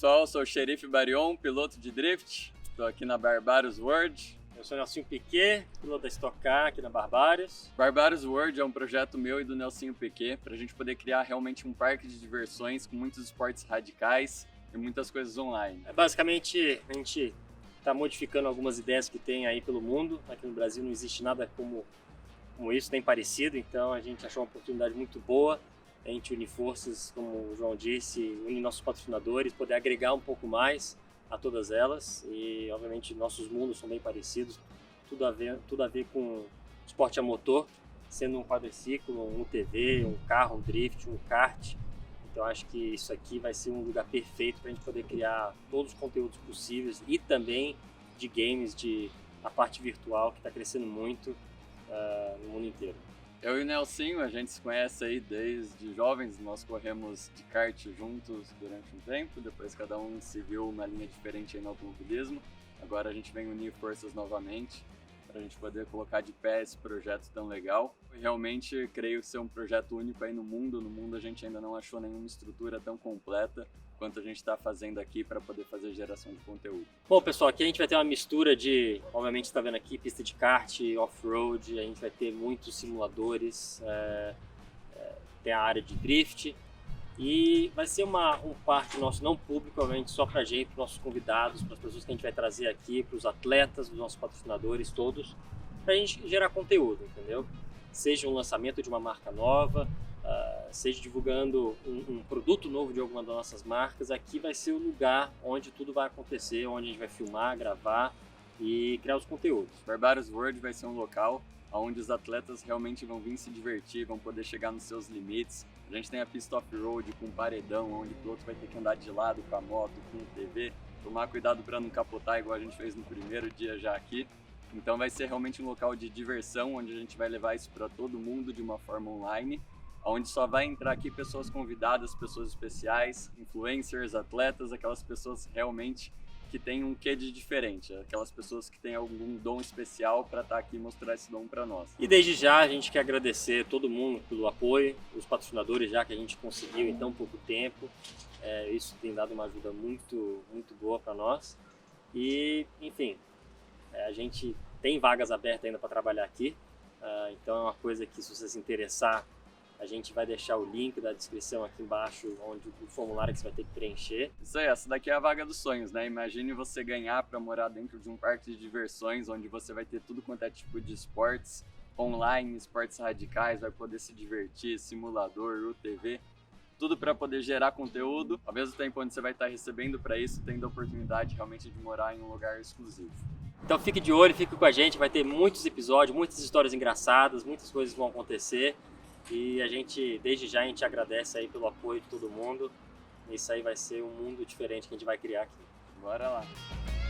pessoal, sou o Xerife Barion, piloto de drift. Estou aqui na Barbarius World. Eu sou o Nelsinho Piquet, piloto da Stock Car aqui na Barbarius. Barbarius World é um projeto meu e do Nelsinho Piquet para a gente poder criar realmente um parque de diversões com muitos esportes radicais e muitas coisas online. Basicamente, a gente está modificando algumas ideias que tem aí pelo mundo. Aqui no Brasil não existe nada como isso, nem parecido, então a gente achou uma oportunidade muito boa. A gente une forças, como o João disse, une nossos patrocinadores, poder agregar um pouco mais a todas elas. E, obviamente, nossos mundos são bem parecidos, tudo a ver com esporte a motor, sendo um quadriciclo, um UTV, um carro, um drift, um kart. Então, acho que isso aqui vai ser um lugar perfeito para a gente poder criar todos os conteúdos possíveis e também de games, a parte virtual, que está crescendo muito no mundo inteiro. Eu e o Nelsinho, a gente se conhece aí desde jovens, nós corremos de kart juntos durante um tempo, depois cada um se viu uma linha diferente aí no automobilismo. Agora a gente vem unir forças novamente para a gente poder colocar de pé esse projeto tão legal. Realmente creio que ser um projeto único aí no mundo. No mundo a gente ainda não achou nenhuma estrutura tão completa quanto a gente está fazendo aqui para poder fazer geração de conteúdo. Bom, pessoal, aqui a gente vai ter uma mistura de, obviamente está vendo aqui, pista de kart, off-road, a gente vai ter muitos simuladores, tem a área de drift e vai ser um parque nosso não público, obviamente só para a gente, para os nossos convidados, para as pessoas que a gente vai trazer aqui, para os atletas, os nossos patrocinadores todos, para a gente gerar conteúdo, entendeu? Seja um lançamento de uma marca nova, seja divulgando um produto novo de alguma das nossas marcas, aqui vai ser o lugar onde tudo vai acontecer, onde a gente vai filmar, gravar e criar os conteúdos. Barbarius World vai ser um local onde os atletas realmente vão vir se divertir, vão poder chegar nos seus limites. A gente tem a pista off-road com um paredão, onde o piloto vai ter que andar de lado com a moto, com o TV, tomar cuidado para não capotar igual a gente fez no primeiro dia já aqui. Então vai ser realmente um local de diversão, onde a gente vai levar isso para todo mundo de uma forma online, onde só vai entrar aqui pessoas convidadas, pessoas especiais, influencers, atletas, aquelas pessoas realmente que têm um quê de diferente, aquelas pessoas que têm algum dom especial para estar aqui e mostrar esse dom para nós. E desde já a gente quer agradecer todo mundo pelo apoio, os patrocinadores já que a gente conseguiu em tão pouco tempo, isso tem dado uma ajuda muito, muito boa para nós. E, enfim, a gente tem vagas abertas ainda para trabalhar aqui, então é uma coisa que, se você se interessar, a gente vai deixar o link da descrição aqui embaixo, onde o formulário que você vai ter que preencher. Isso aí, essa daqui é a vaga dos sonhos, né? Imagine você ganhar para morar dentro de um parque de diversões, onde você vai ter tudo quanto é tipo de esportes online, esportes radicais, vai poder se divertir, simulador, UTV, tudo para poder gerar conteúdo, ao mesmo tempo onde você vai estar recebendo para isso, tendo a oportunidade realmente de morar em um lugar exclusivo. Então fique de olho, fique com a gente, vai ter muitos episódios, muitas histórias engraçadas, muitas coisas vão acontecer. E a gente, desde já, a gente agradece aí pelo apoio de todo mundo. Isso aí vai ser um mundo diferente que a gente vai criar aqui. Bora lá!